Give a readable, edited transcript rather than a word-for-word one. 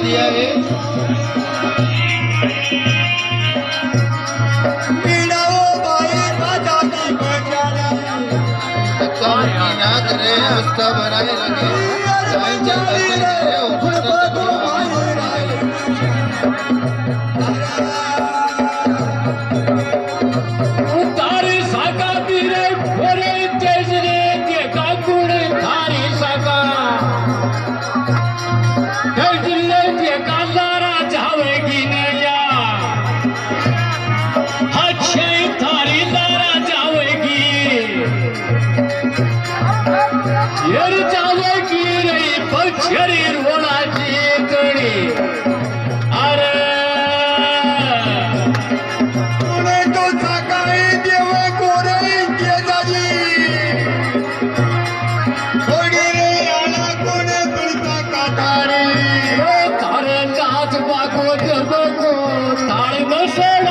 स्त्री आहे रे हस्त बनाए लगे साईंच्या दर्शन केले तारी साका तिरे खोरे तेजरे ते काकुड तारी साका तेजले ते कालारा जावे गिनया अच्छे तारी दारा जावेगी येर जावेगी रे पक्षरी रोणाची कडी अरे तारे काच बाको जबको ताळे बसला